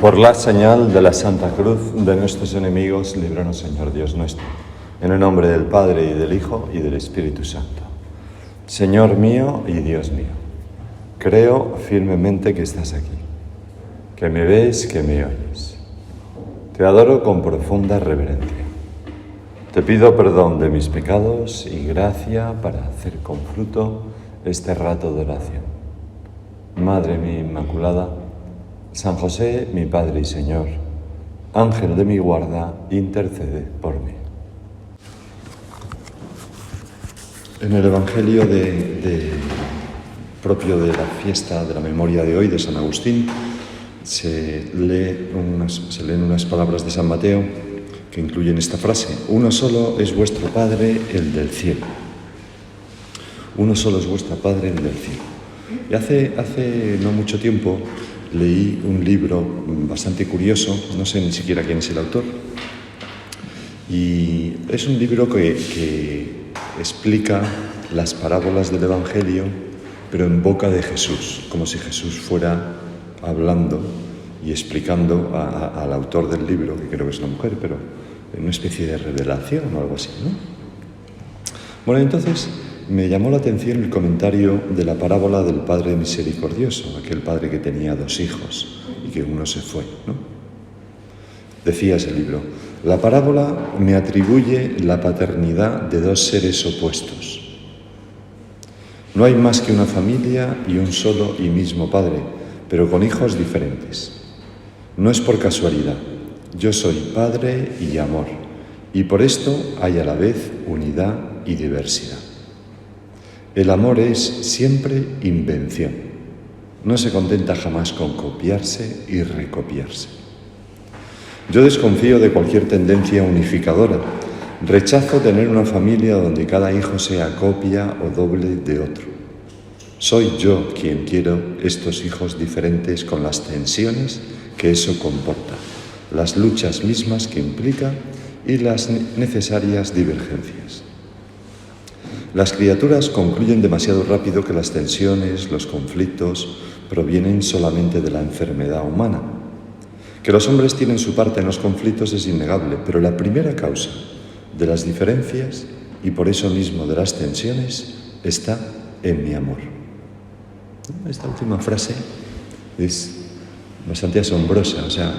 Por la señal de la Santa Cruz de nuestros enemigos, líbranos, Señor Dios nuestro. En el nombre del Padre, y del Hijo, y del Espíritu Santo. Señor mío y Dios mío, creo firmemente que estás aquí, que me ves, que me oyes. Te adoro con profunda reverencia. Te pido perdón de mis pecados y gracia para hacer con fruto este rato de oración. Madre mía Inmaculada, San José, mi Padre y Señor, Ángel de mi guarda, intercede por mí. En el Evangelio propio de la fiesta de la memoria de hoy de San Agustín se leen unas palabras de San Mateo que incluyen esta frase: uno solo es vuestro Padre, el del cielo. Uno solo es vuestro Padre, el del cielo. Y hace no mucho tiempo leí un libro bastante curioso, no sé ni siquiera quién es el autor, y es un libro que explica las parábolas del Evangelio, pero en boca de Jesús, como si Jesús fuera hablando y explicando al autor del libro, que creo que es una mujer, pero en una especie de revelación o algo así, ¿no? Bueno, entonces me llamó la atención el comentario de la parábola del Padre Misericordioso, aquel padre que tenía 2 hijos y que uno se fue, ¿no? Decía ese libro: la parábola me atribuye la paternidad de 2 seres opuestos. No hay más que una familia y un solo y mismo padre, pero con hijos diferentes. No es por casualidad. Yo soy padre y amor, y por esto hay a la vez unidad y diversidad. El amor es siempre invención. No se contenta jamás con copiarse y recopiarse. Yo desconfío de cualquier tendencia unificadora. Rechazo tener una familia donde cada hijo sea copia o doble de otro. Soy yo quien quiero estos hijos diferentes con las tensiones que eso comporta, las luchas mismas que implica y las necesarias divergencias. Las criaturas concluyen demasiado rápido que las tensiones, los conflictos, provienen solamente de la enfermedad humana. Que los hombres tienen su parte en los conflictos es innegable, pero la primera causa de las diferencias y por eso mismo de las tensiones está en mi amor. Esta última frase es bastante asombrosa, o sea,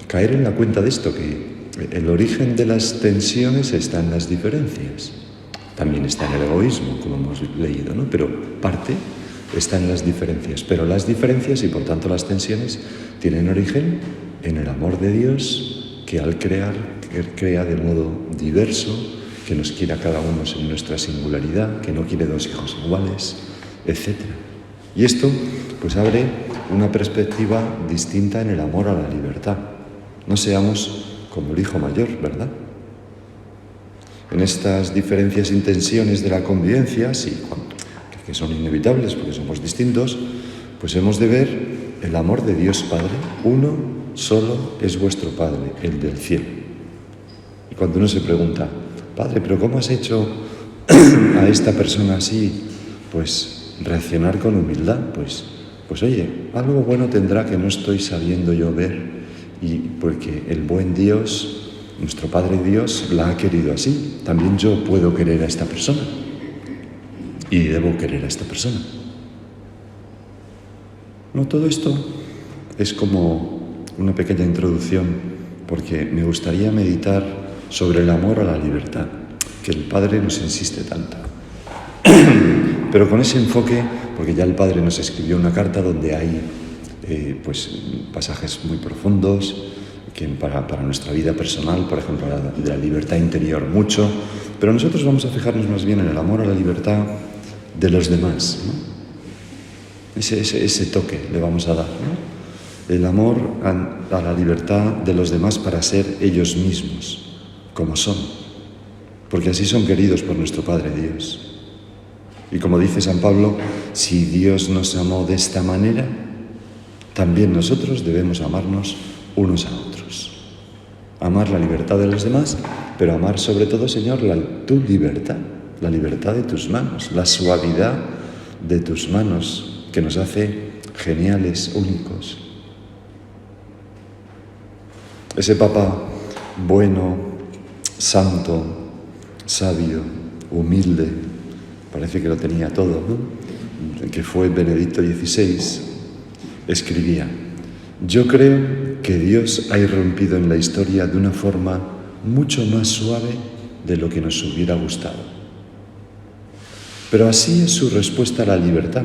caer en la cuenta de esto, que el origen de las tensiones está en las diferencias. También está en el egoísmo, como hemos leído, ¿no? Pero parte está en las diferencias. Pero las diferencias y por tanto las tensiones tienen origen en el amor de Dios, que al crear, crea de modo diverso, que nos quiere a cada uno en nuestra singularidad, que no quiere 2 hijos iguales, etc. Y esto pues abre una perspectiva distinta en el amor a la libertad. No seamos como el hijo mayor, ¿verdad? En estas diferencias y tensiones de la convivencia, sí, que son inevitables porque somos distintos, pues hemos de ver el amor de Dios Padre. Uno solo es vuestro Padre, el del cielo. Y cuando uno se pregunta: Padre, ¿pero cómo has hecho a esta persona así? Pues reaccionar con humildad, pues oye, algo bueno tendrá que no estoy sabiendo yo ver, y porque el buen Dios, nuestro Padre Dios, la ha querido así. También yo puedo querer a esta persona y debo querer a esta persona. No, todo esto es como una pequeña introducción, porque me gustaría meditar sobre el amor a la libertad, que el Padre nos insiste tanto. Pero con ese enfoque, porque ya el Padre nos escribió una carta donde hay pasajes muy profundos, que para nuestra vida personal, por ejemplo, de la libertad interior mucho, pero nosotros vamos a fijarnos más bien en el amor a la libertad de los demás, ¿no? Ese toque le vamos a dar, ¿no? El amor a la libertad de los demás para ser ellos mismos, como son, porque así son queridos por nuestro Padre Dios. Y como dice San Pablo, si Dios nos amó de esta manera, también nosotros debemos amarnos unos a otros. Amar la libertad de los demás, pero amar sobre todo, Señor, tu libertad, la libertad de tus manos, la suavidad de tus manos, que nos hace geniales, únicos. Ese Papa bueno, santo, sabio, humilde, parece que lo tenía todo, ¿no? Que fue Benedicto XVI, escribía: yo creo que Dios ha irrumpido en la historia de una forma mucho más suave de lo que nos hubiera gustado. Pero así es su respuesta a la libertad.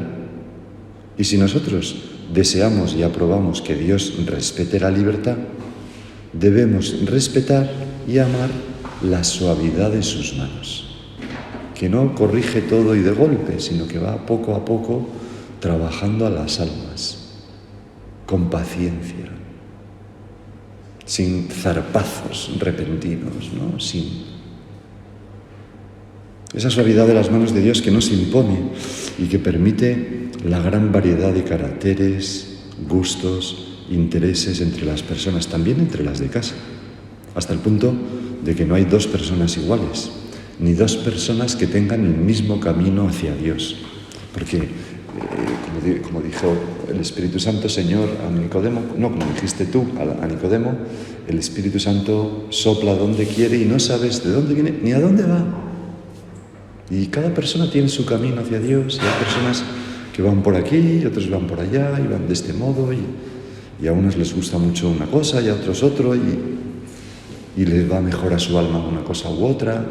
Y si nosotros deseamos y aprobamos que Dios respete la libertad, debemos respetar y amar la suavidad de sus manos, que no corrige todo y de golpe, sino que va poco a poco trabajando a las almas, con paciencia, sin zarpazos repentinos, ¿no? Sin esa suavidad de las manos de Dios que nos impone y que permite la gran variedad de caracteres, gustos, intereses entre las personas, también entre las de casa, hasta el punto de que no hay dos personas iguales, ni dos personas que tengan el mismo camino hacia Dios. Porque, como dijo el Espíritu Santo, Señor, a Nicodemo, no, como dijiste tú a Nicodemo, el Espíritu Santo sopla donde quiere y no sabes de dónde viene ni a dónde va. Y cada persona tiene su camino hacia Dios, y hay personas que van por aquí, y otros van por allá, y van de este modo, y a unos les gusta mucho una cosa y a otros otro, y les va mejor a su alma una cosa u otra.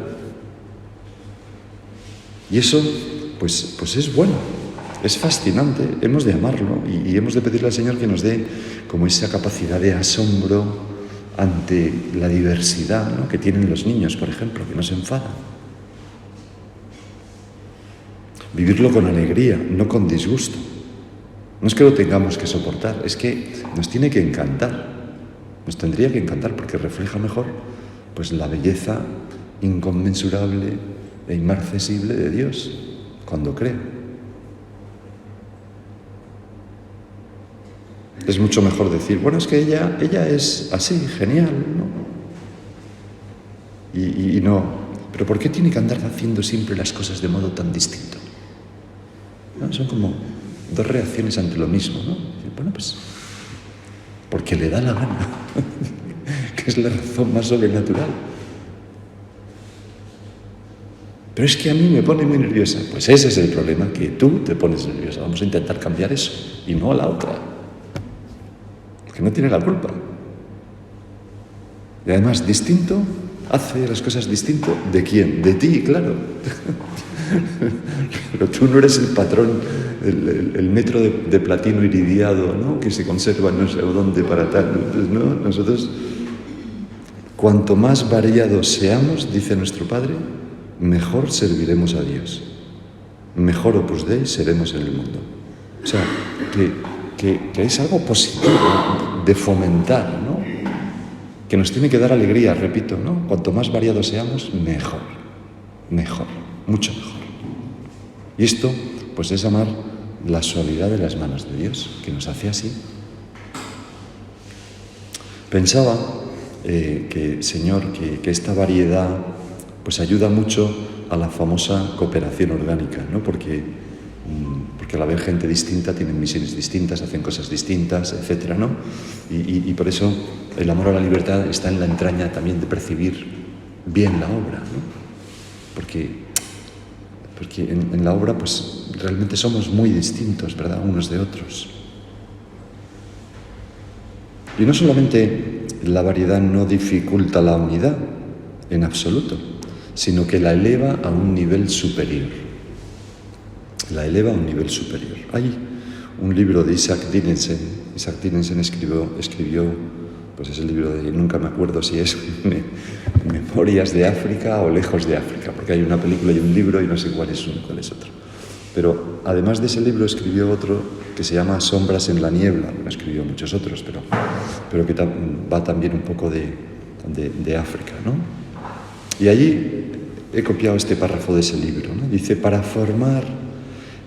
Y eso, pues es bueno, es fascinante, hemos de amarlo y hemos de pedirle al Señor que nos dé como esa capacidad de asombro ante la diversidad, ¿no?, que tienen los niños, por ejemplo, que no se enfadan. Vivirlo con alegría, no con disgusto. No es que lo tengamos que soportar, es que nos tiene que encantar. Nos tendría que encantar porque refleja mejor pues la belleza inconmensurable e inmarcesible de Dios cuando crea. Es mucho mejor decir, bueno, es que ella es así, genial, ¿no? Y no, pero ¿por qué tiene que andar haciendo siempre las cosas de modo tan distinto? ¿No? Son como dos reacciones ante lo mismo, ¿no? Bueno, pues porque le da la gana, que es la razón más sobrenatural. Pero es que a mí me pone muy nerviosa. Pues ese es el problema, que tú te pones nerviosa. Vamos a intentar cambiar eso, y no a la otra, que no tiene la culpa. Y además, distinto, hace las cosas distinto. ¿De quién? De ti, claro. Pero tú no eres el patrón, el metro de platino iridiado, ¿no?, que se conserva no sé dónde para tal. Entonces, ¿no? Nosotros, cuanto más variados seamos, dice nuestro Padre, mejor serviremos a Dios. Mejor Opus Dei seremos en el mundo. O sea, que es algo positivo de fomentar, ¿no?, que nos tiene que dar alegría, repito, ¿no? Cuanto más variados seamos, mejor, mucho mejor. Y esto, pues es amar la suavidad de las manos de Dios, que nos hace así. Pensaba Señor, que esta variedad pues ayuda mucho a la famosa cooperación orgánica, ¿no? Porque al haber gente distinta, tienen misiones distintas, hacen cosas distintas, etcétera, ¿no? Y por eso el amor a la libertad está en la entraña también de percibir bien la obra, ¿no? Porque en la obra pues realmente somos muy distintos, ¿verdad?, unos de otros. Y no solamente la variedad no dificulta la unidad en absoluto, sino que la eleva a un nivel superior. Hay un libro de Isaac Dinesen. Isaac Dinesen escribió, pues es el libro de, nunca me acuerdo si es Memorias de África o Lejos de África, porque hay una película y un libro y no sé cuál es uno y cuál es otro. Pero además de ese libro escribió otro que se llama Sombras en la niebla. No escribió muchos otros, pero que va también un poco de África, ¿no? Y allí he copiado este párrafo de ese libro, ¿no? Dice: para formar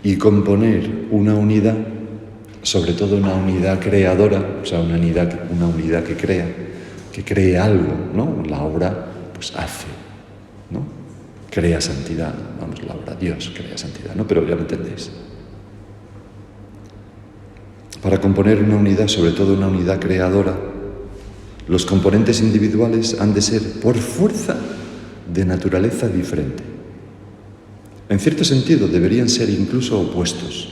y componer una unidad, sobre todo una unidad creadora, o sea, una unidad que cree algo, ¿no? La obra pues hace, ¿no? Crea santidad, vamos, la obra, Dios crea santidad, ¿no? Pero ya me entendéis. Para componer una unidad, sobre todo una unidad creadora, Los componentes individuales han de ser, por fuerza, de naturaleza diferente. En cierto sentido, deberían ser incluso opuestos.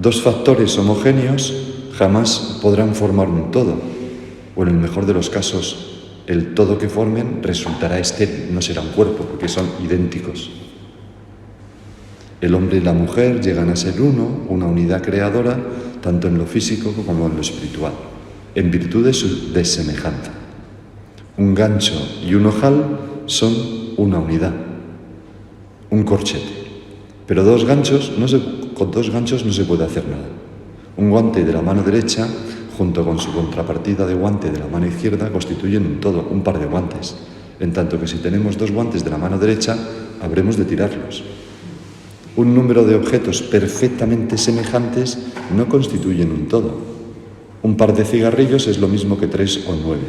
Dos factores homogéneos jamás podrán formar un todo, o en el mejor de los casos, el todo que formen resultará estéril, no será un cuerpo, porque son idénticos. El hombre y la mujer llegan a ser uno, una unidad creadora, tanto en lo físico como en lo espiritual, en virtud de su desemejanza. Un gancho y un ojal son una unidad, un corchete. Pero con dos ganchos no se puede hacer nada. Un guante de la mano derecha, junto con su contrapartida de guante de la mano izquierda, constituyen un todo, un par de guantes. En tanto que si tenemos dos guantes de la mano derecha, habremos de tirarlos. Un número de objetos perfectamente semejantes no constituyen un todo. Un par de cigarrillos es lo mismo que 3 o 9.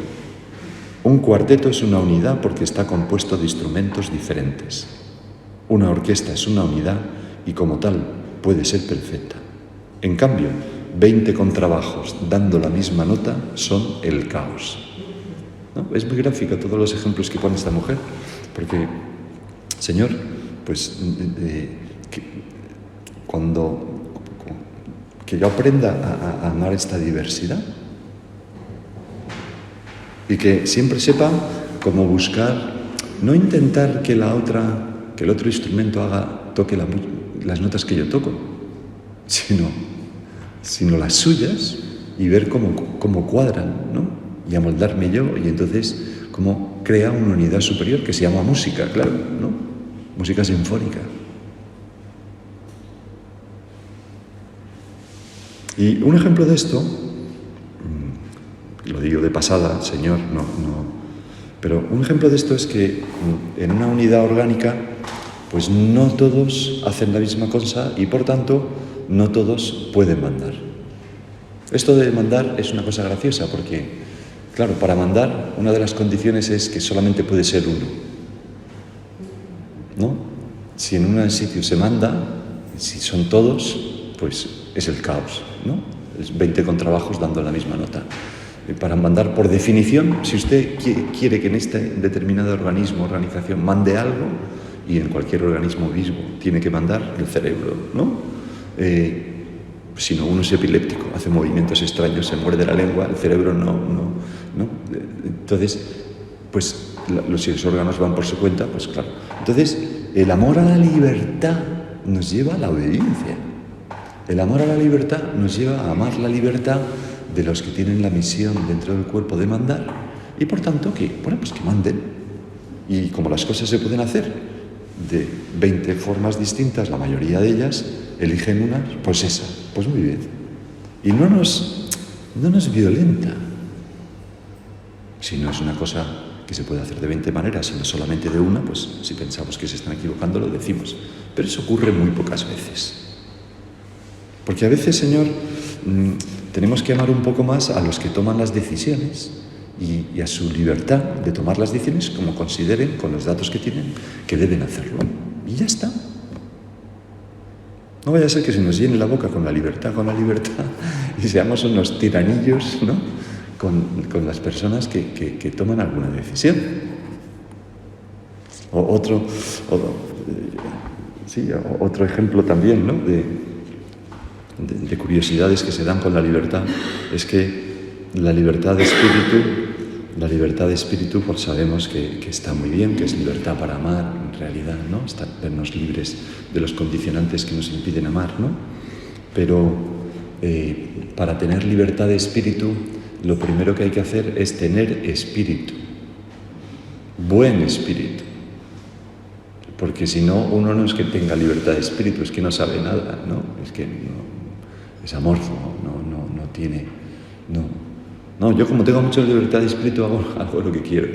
Un cuarteto es una unidad porque está compuesto de instrumentos diferentes. Una orquesta es una unidad y como tal puede ser perfecta. En cambio, 20 contrabajos dando la misma nota son el caos. ¿No? Es muy gráfico todos los ejemplos que pone esta mujer, porque, Señor, pues que yo aprenda a amar esta diversidad y que siempre sepa cómo buscar, no intentar que el otro instrumento toque las notas que yo toco, sino las suyas y ver cómo cuadran, ¿no? Y amoldarme yo, y entonces cómo crea una unidad superior que se llama música, claro, ¿no? Música sinfónica. Y un ejemplo de esto, lo digo de pasada, Señor, no, pero un ejemplo de esto es que en una unidad orgánica, pues no todos hacen la misma cosa y por tanto no todos pueden mandar. Esto de mandar es una cosa graciosa porque, claro, para mandar una de las condiciones es que solamente puede ser uno, ¿no? Si en un sitio se manda, si son todos, pues es el caos, ¿no? Es 20 contrabajos dando la misma nota. Para mandar, por definición, si usted quiere que en este determinado organización mande algo, y en cualquier organismo vivo tiene que mandar el cerebro, ¿no? Si no, uno es epiléptico, hace movimientos extraños, se muerde la lengua, el cerebro no. Entonces, pues si los órganos van por su cuenta, pues claro. Entonces, el amor a la libertad nos lleva a la obediencia. El amor a la libertad nos lleva a amar la libertad de los que tienen la misión dentro del cuerpo de mandar y por tanto que manden. Y como las cosas se pueden hacer de 20 formas distintas, la mayoría de ellas eligen una, pues esa, pues muy bien. Y no nos violenta, si no es una cosa que se puede hacer de 20 maneras, sino solamente de una, pues si pensamos que se están equivocando lo decimos. Pero eso ocurre muy pocas veces. Porque a veces, Señor, tenemos que amar un poco más a los que toman las decisiones y a su libertad de tomar las decisiones como consideren, con los datos que tienen, que deben hacerlo. Y ya está. No vaya a ser que se nos llene la boca con la libertad, y seamos unos tiranillos, ¿no? Con las personas que toman alguna decisión. Otro ejemplo también, ¿no? de curiosidades que se dan con la libertad es que la libertad de espíritu, pues sabemos que está muy bien, que es libertad para amar, en realidad, ¿no? Vernos libres de los condicionantes que nos impiden amar, ¿no? Pero para tener libertad de espíritu, lo primero que hay que hacer es tener espíritu, buen espíritu. Porque si no, uno no es que tenga libertad de espíritu, es que no sabe nada, ¿no? Es que no, es amorfo, no tiene... No, yo como tengo mucha libertad de espíritu hago lo que quiero.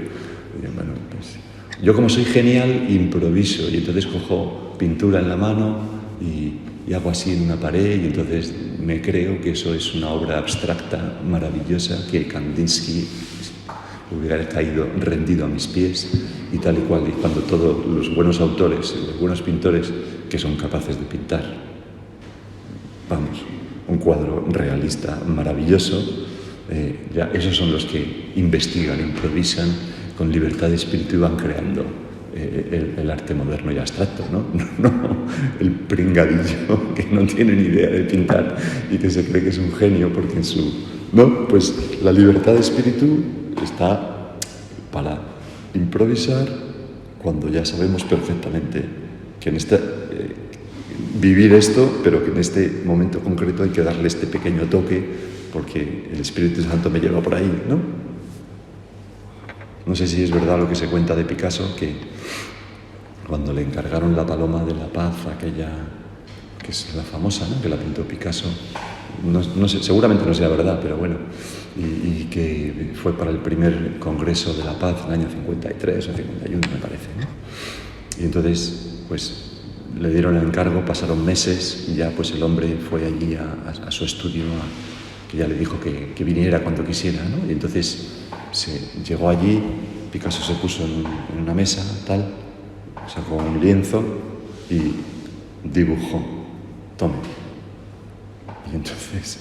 Bueno, pues, yo como soy genial, improviso y entonces cojo pintura en la mano y hago así en una pared y entonces me creo que eso es una obra abstracta, maravillosa, que Kandinsky hubiera caído rendido a mis pies y tal y cual. Y cuando todos los buenos autores, los buenos pintores que son capaces de pintar, vamos, un cuadro realista maravilloso, Ya, esos son los que investigan, improvisan con libertad de espíritu y van creando el arte moderno y abstracto, ¿no? No el pringadillo que no tiene ni idea de pintar y que se cree que es un genio porque en su... No, pues la libertad de espíritu está para improvisar cuando ya sabemos perfectamente que en vivir esto, pero que en este momento concreto hay que darle este pequeño toque porque el Espíritu Santo me lleva por ahí, ¿no? No sé si es verdad lo que se cuenta de Picasso, que cuando le encargaron la Paloma de la Paz, aquella que es la famosa, ¿no?, que la pintó Picasso, no sé, seguramente no sea verdad, pero bueno, y que fue para el primer Congreso de la Paz en el año 53 o 51, me parece, ¿no? Y entonces, pues, le dieron el encargo, pasaron meses y ya pues el hombre fue allí a su estudio, que ya le dijo que viniera cuando quisiera, ¿no? Y entonces llegó allí, Picasso se puso en una mesa, tal, sacó un lienzo y dibujó, tome. Y entonces,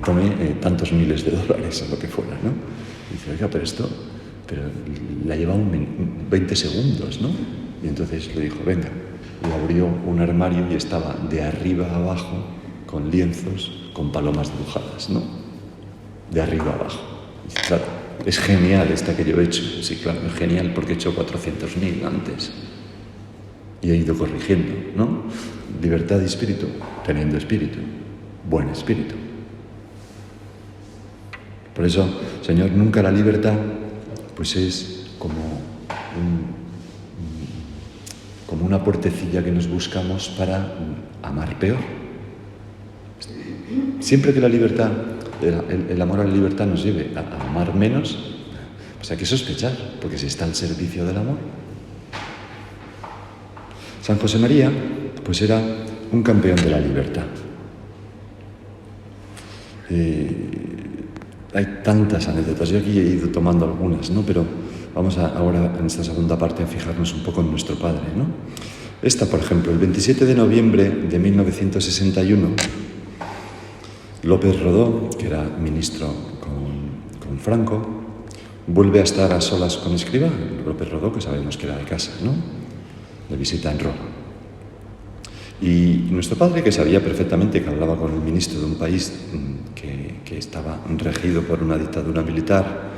tome tantos miles de dólares o lo que fuera, ¿no? Y dice, oiga, pero le ha llevado 20 segundos, ¿no? Y entonces le dijo, venga. Y abrió un armario y estaba de arriba a abajo con lienzos, con palomas dibujadas, ¿no? De arriba a abajo. Y dice, claro, es genial esta que yo he hecho. Sí, claro, es genial porque he hecho 400.000 antes. Y he ido corrigiendo, ¿no? Libertad de espíritu, teniendo espíritu, buen espíritu. Por eso, Señor, nunca la libertad, pues es como una puertecilla que nos buscamos para amar peor. Siempre que la libertad, el amor a la libertad nos lleve a amar menos, pues hay que sospechar, porque se está al servicio del amor. San José María, pues era un campeón de la libertad. Hay tantas anécdotas, yo aquí he ido tomando algunas, ¿no? Pero vamos ahora en esta segunda parte a fijarnos un poco en nuestro Padre, ¿no? Esta, por ejemplo, el 27 de noviembre de 1961, López Rodó, que era ministro con Franco, vuelve a estar a solas con Escrivá. López Rodó, que sabemos que era de casa, ¿no? De visita en Roma. Y nuestro Padre, que sabía perfectamente que hablaba con el ministro de un país que estaba regido por una dictadura militar,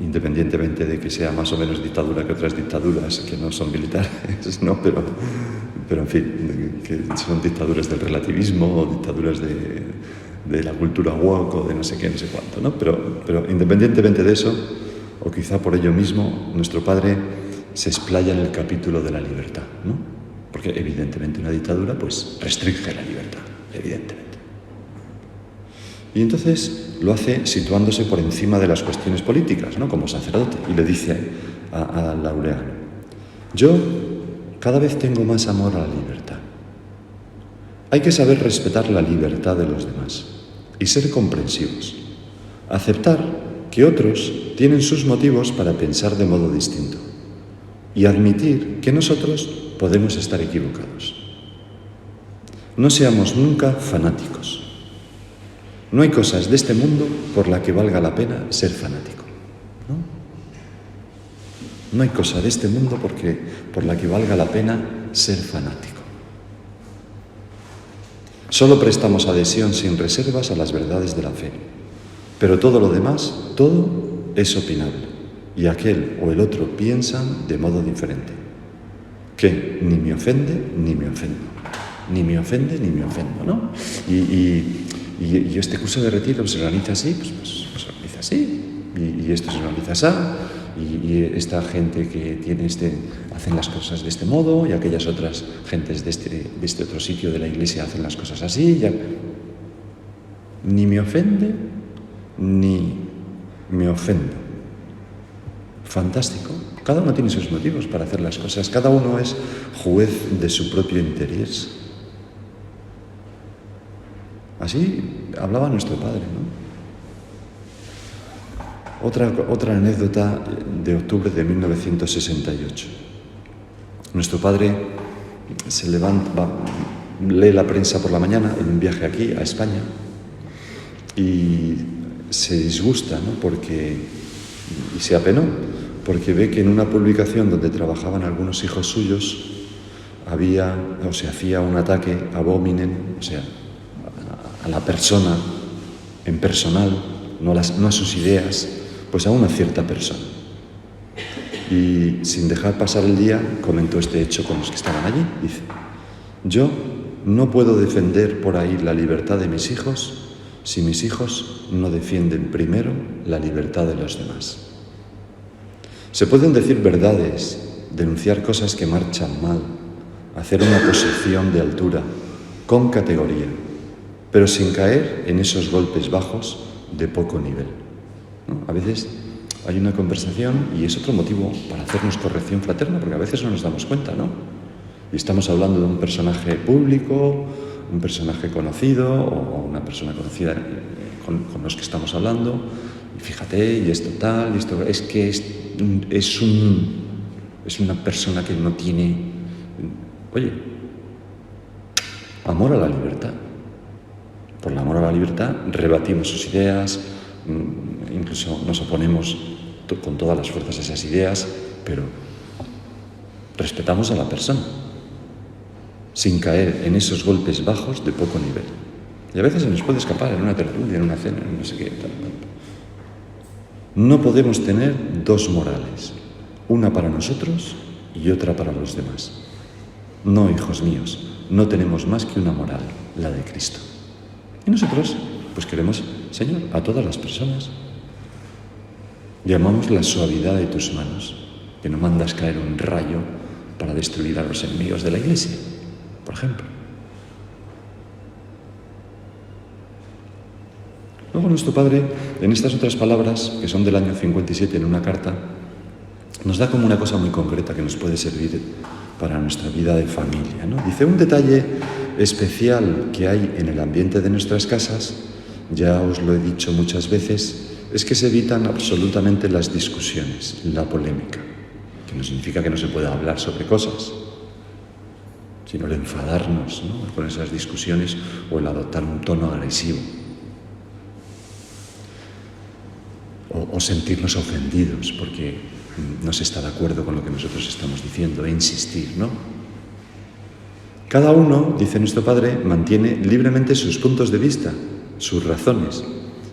independientemente de que sea más o menos dictadura que otras dictaduras que no son militares, ¿no? Pero en fin, que son dictaduras del relativismo o dictaduras de la cultura woke o de no sé qué, no sé cuánto, ¿no? Pero independientemente de eso, o quizá por ello mismo, nuestro Padre se explaya en el capítulo de la libertad, ¿no? Porque evidentemente una dictadura pues restringe la libertad, evidentemente. Y entonces lo hace situándose por encima de las cuestiones políticas, ¿no? Como sacerdote, y le dice a Laureano, yo cada vez tengo más amor a la libertad. Hay que saber respetar la libertad de los demás y ser comprensivos. Aceptar que otros tienen sus motivos para pensar de modo distinto y admitir que nosotros podemos estar equivocados. No seamos nunca fanáticos. No hay cosas de este mundo por la que valga la pena ser fanático, ¿no? No hay cosa de este mundo por la que valga la pena ser fanático. Solo prestamos adhesión sin reservas a las verdades de la fe, pero todo lo demás, todo es opinable, y aquel o el otro piensan de modo diferente. Que ni me ofende ni me ofendo, ni me ofende ni me ofendo, ¿no? Y este curso de retiro se organiza así, pues se organiza así, y esto se organiza así, y esta gente que tiene hacen las cosas de este modo, y aquellas otras gentes de este otro sitio de la iglesia hacen las cosas así, ni me ofende ni me ofendo. Fantástico. Cada uno tiene sus motivos para hacer las cosas, cada uno es juez de su propio interés. Así hablaba nuestro Padre, ¿no? Otra anécdota de octubre de 1968. Nuestro Padre se levanta, lee la prensa por la mañana en un viaje aquí a España y se disgusta, ¿no? Y se apenó, porque ve que en una publicación donde trabajaban algunos hijos suyos se hacía un ataque ab hominem, o sea, a la persona en personal, no a sus ideas, pues a una cierta persona. Y sin dejar pasar el día, comentó este hecho con los que estaban allí. Dice: yo no puedo defender por ahí la libertad de mis hijos si mis hijos no defienden primero la libertad de los demás. Se pueden decir verdades, denunciar cosas que marchan mal, hacer una posición de altura, con categoría, pero sin caer en esos golpes bajos de poco nivel, ¿no? A veces hay una conversación y es otro motivo para hacernos corrección fraterna, porque a veces no nos damos cuenta, ¿no? Y estamos hablando de un personaje público, un personaje conocido o una persona conocida con los que estamos hablando, y fíjate, y esto tal, y esto es que es una persona que no tiene, oye, amor a la libertad. Por el amor a la libertad rebatimos sus ideas, incluso nos oponemos con todas las fuerzas a esas ideas, pero respetamos a la persona, sin caer en esos golpes bajos de poco nivel. Y a veces se nos puede escapar en una tertulia, en una cena, en no sé qué. No podemos tener dos morales, una para nosotros y otra para los demás. No, hijos míos, no tenemos más que una moral, la de Cristo. Y nosotros, pues queremos, Señor, a todas las personas. Llamamos la suavidad de tus manos, que no mandas caer un rayo para destruir a los enemigos de la Iglesia, por ejemplo. Luego nuestro Padre, en estas otras palabras, que son del año 57 en una carta, nos da como una cosa muy concreta que nos puede servir para nuestra vida de familia, ¿no? Dice: un detalle especial que hay en el ambiente de nuestras casas, ya os lo he dicho muchas veces, es que se evitan absolutamente las discusiones, la polémica, que no significa que no se pueda hablar sobre cosas, sino el enfadarnos, ¿no?, con esas discusiones o el adoptar un tono agresivo. O sentirnos ofendidos porque no se está de acuerdo con lo que nosotros estamos diciendo, e insistir, ¿no? Cada uno, dice nuestro Padre, mantiene libremente sus puntos de vista, sus razones,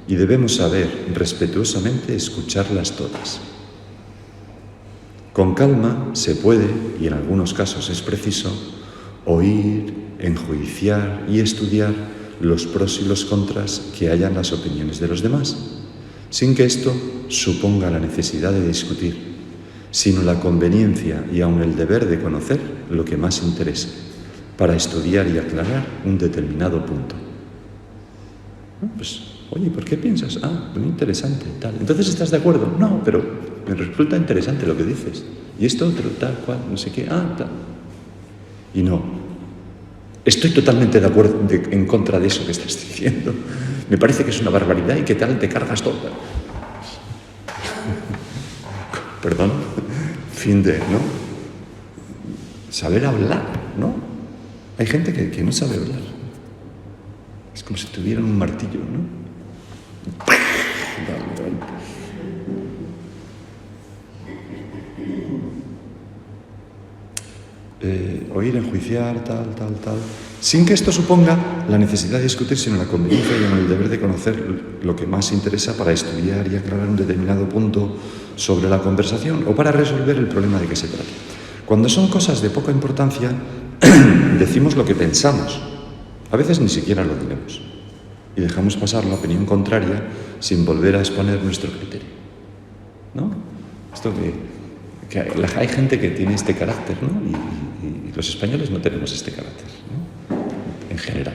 y debemos saber respetuosamente escucharlas todas. Con calma se puede, y en algunos casos es preciso, oír, enjuiciar y estudiar los pros y los contras que haya en las opiniones de los demás, sin que esto suponga la necesidad de discutir, sino la conveniencia y aun el deber de conocer lo que más interesa, para estudiar y aclarar un determinado punto. Pues, oye, ¿por qué piensas? Muy interesante, tal. ¿Entonces estás de acuerdo? No, pero me resulta interesante lo que dices. Y esto otro, tal, cual, no sé qué, tal. Y no, estoy totalmente de acuerdo, en contra de eso que estás diciendo. Me parece que es una barbaridad y que tal, te cargas todo. Perdón, fin de, ¿no? Saber hablar, ¿no? Hay gente que no sabe hablar. Es como si tuvieran un martillo, ¿no? Oír, enjuiciar, tal, sin que esto suponga la necesidad de discutir, sino la conveniencia y el deber de conocer lo que más interesa para estudiar y aclarar un determinado punto sobre la conversación o para resolver el problema de que se trata. Cuando son cosas de poca importancia, decimos lo que pensamos, a veces ni siquiera lo diremos, y dejamos pasar la opinión contraria sin volver a exponer nuestro criterio, ¿no? Esto que hay gente que tiene este carácter, ¿no? Y los españoles no tenemos este carácter, ¿no? En general,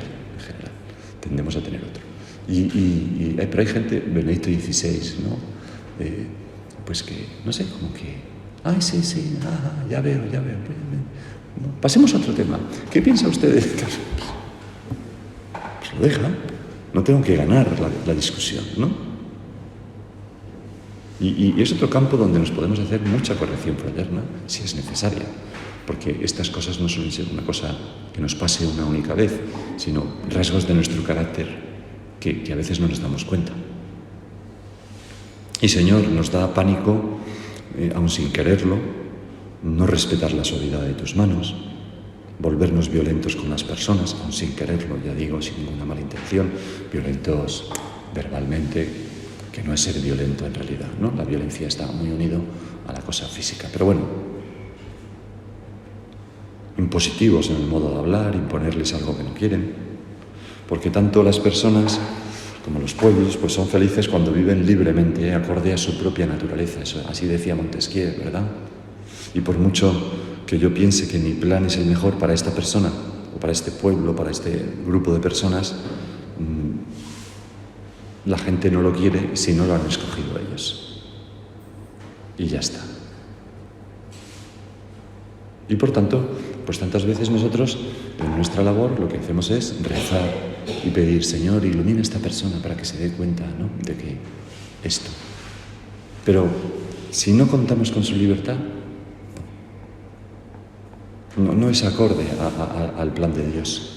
tendemos a tener otro. Pero hay gente, Benedicto XVI, ¿no? Pues que, no sé, como que, sí, ya veo. Pasemos a otro tema. ¿Qué piensa usted de este caso? Pues lo deja, no tengo que ganar la discusión, ¿no? Y es otro campo donde nos podemos hacer mucha corrección fraterna, si es necesaria, porque estas cosas no suelen ser una cosa que nos pase una única vez, sino rasgos de nuestro carácter que a veces no nos damos cuenta. Y Señor, nos da pánico, aun sin quererlo, no respetar la suavidad de tus manos, volvernos violentos con las personas, aun sin quererlo, ya digo, sin ninguna mala intención, violentos verbalmente, que no es ser violento en realidad, ¿no? La violencia está muy unido a la cosa física. Pero bueno, impositivos en el modo de hablar, imponerles algo que no quieren, porque tanto las personas como los pueblos pues son felices cuando viven libremente, acorde a su propia naturaleza. Eso, así decía Montesquieu, ¿verdad? Y por mucho que yo piense que mi plan es el mejor para esta persona, o para este pueblo, para este grupo de personas, la gente no lo quiere si no lo han escogido ellos. Y ya está. Y por tanto, pues tantas veces nosotros, en nuestra labor, lo que hacemos es rezar y pedir, Señor, ilumina a esta persona para que se dé cuenta, ¿no?, de que esto. Pero si no contamos con su libertad, no es acorde al plan de Dios.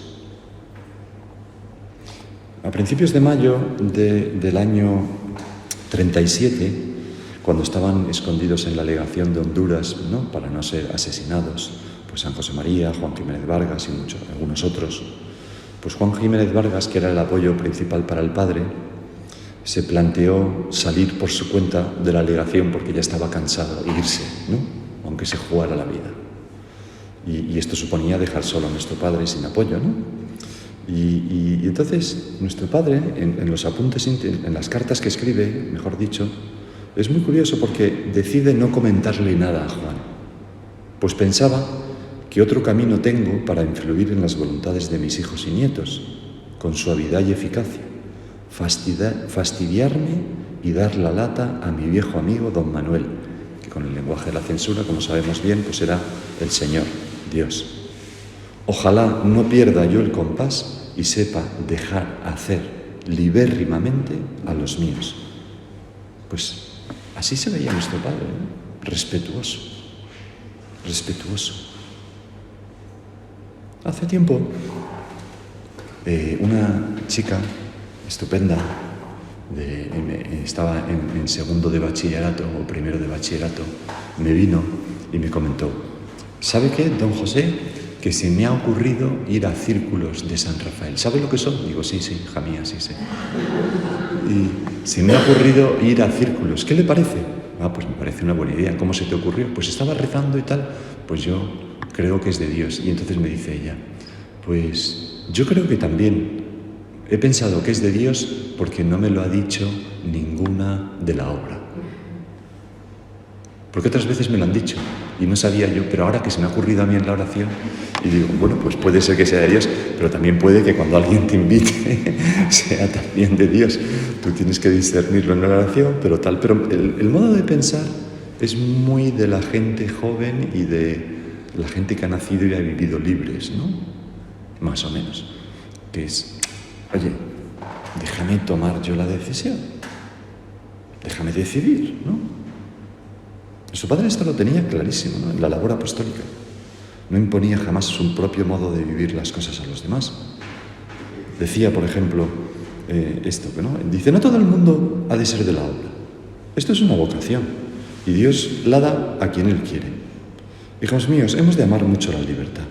A principios de mayo del año 37, cuando estaban escondidos en la legación de Honduras, ¿no?, para no ser asesinados, pues San José María, Juan Jiménez Vargas y algunos otros, pues Juan Jiménez Vargas, que era el apoyo principal para el padre, se planteó salir por su cuenta de la legación porque ya estaba cansado e irse, ¿no?, aunque se jugara la vida. Y esto suponía dejar solo a nuestro padre sin apoyo, ¿no? Y entonces nuestro padre, en los apuntes, en las cartas que escribe, mejor dicho, es muy curioso porque decide no comentarle nada a Juan, pues pensaba que otro camino tengo para influir en las voluntades de mis hijos y nietos, con suavidad y eficacia, fastidiarme y dar la lata a mi viejo amigo don Manuel, que con el lenguaje de la censura, como sabemos bien, pues era el Señor, Dios. Ojalá no pierda yo el compás y sepa dejar hacer libérrimamente a los míos. Pues así se veía nuestro padre, ¿no? Respetuoso. Hace tiempo, una chica estupenda, estaba en segundo de bachillerato o primero de bachillerato, me vino y me comentó, ¿sabe qué, don José? Que se me ha ocurrido ir a círculos de San Rafael. ¿Sabe lo que son? Digo, sí, hija mía, sí sé. Y se me ha ocurrido ir a círculos. ¿Qué le parece? Pues me parece una buena idea. ¿Cómo se te ocurrió? Pues estaba rezando y tal. Pues yo creo que es de Dios. Y entonces me dice ella, pues yo creo que también he pensado que es de Dios porque no me lo ha dicho ninguna de la obra. Porque otras veces me lo han dicho y no sabía yo, pero ahora que se me ha ocurrido a mí en la oración, y digo, bueno, pues puede ser que sea de Dios, pero también puede que cuando alguien te invite sea también de Dios. Tú tienes que discernirlo en la oración, pero tal. Pero el modo de pensar es muy de la gente joven y de la gente que ha nacido y ha vivido libres, ¿no? Más o menos. Que es, oye, déjame tomar yo la decisión. Déjame decidir, ¿no? Su padre esto lo tenía clarísimo, ¿no?, en la labor apostólica. No imponía jamás su propio modo de vivir las cosas a los demás. Decía, por ejemplo, esto, ¿no? Dice, no todo el mundo ha de ser de la obra. Esto es una vocación y Dios la da a quien Él quiere. Hijos míos, hemos de amar mucho la libertad.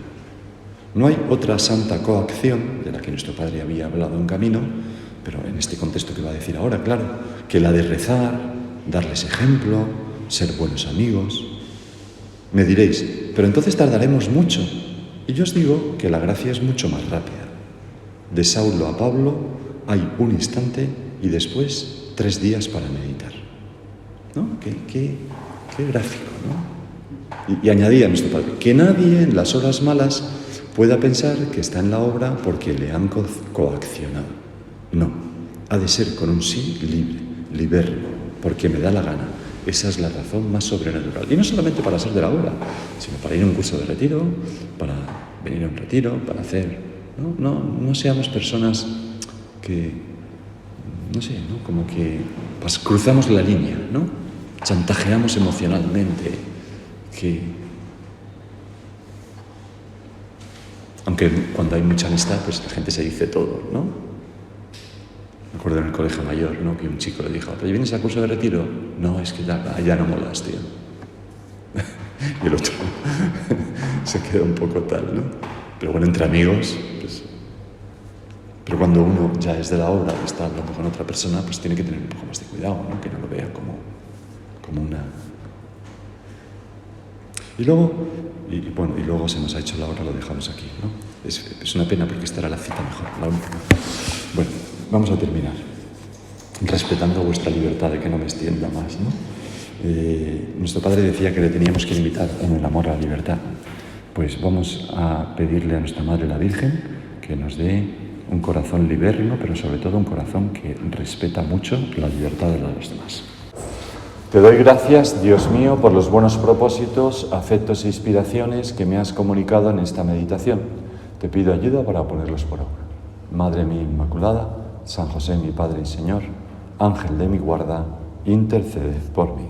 No hay otra santa coacción, de la que nuestro padre había hablado en camino, pero en este contexto que va a decir ahora, claro, que la de rezar, darles ejemplo, ser buenos amigos. Me diréis, pero entonces tardaremos mucho. Y yo os digo que la gracia es mucho más rápida. De Saulo a Pablo hay un instante y después 3 días para meditar. ¿No? Qué gráfico, ¿no? Y añadía nuestro padre, que nadie en las horas malas pueda pensar que está en la obra porque le han coaccionado. No, ha de ser con un sí libre, libérrimo, porque me da la gana. Esa es la razón más sobrenatural. Y no solamente para ser de la obra, sino para ir a un curso de retiro, para venir a un retiro, para hacer... No seamos personas que, no sé, ¿no?, como que cruzamos la línea, ¿no? Chantajeamos emocionalmente, que... Aunque cuando hay mucha amistad, pues la gente se dice todo, ¿no? Me acuerdo en el colegio mayor, ¿no? Que un chico le dijo, ¿te vienes al curso de retiro? No, es que ya no molas, tío. Y el otro se queda un poco tal, ¿no? Pero bueno, entre amigos, pues... Pero cuando uno ya es de la obra y está hablando con otra persona, pues tiene que tener un poco más de cuidado, ¿no? Que no lo vea como una... Y luego se nos ha hecho la hora, lo dejamos aquí, ¿no? Es una pena porque esta era la cita mejor, la última. Bueno, vamos a terminar, respetando vuestra libertad de que no me extienda más, ¿no? Nuestro padre decía que le teníamos que invitar en el amor a la libertad. Pues vamos a pedirle a nuestra Madre la Virgen que nos dé un corazón liberno, pero sobre todo un corazón que respeta mucho la libertad de los demás. Te doy gracias, Dios mío, por los buenos propósitos, afectos e inspiraciones que me has comunicado en esta meditación. Te pido ayuda para ponerlos por obra. Madre mía Inmaculada, San José mi Padre y Señor, Ángel de mi guarda, intercede por mí.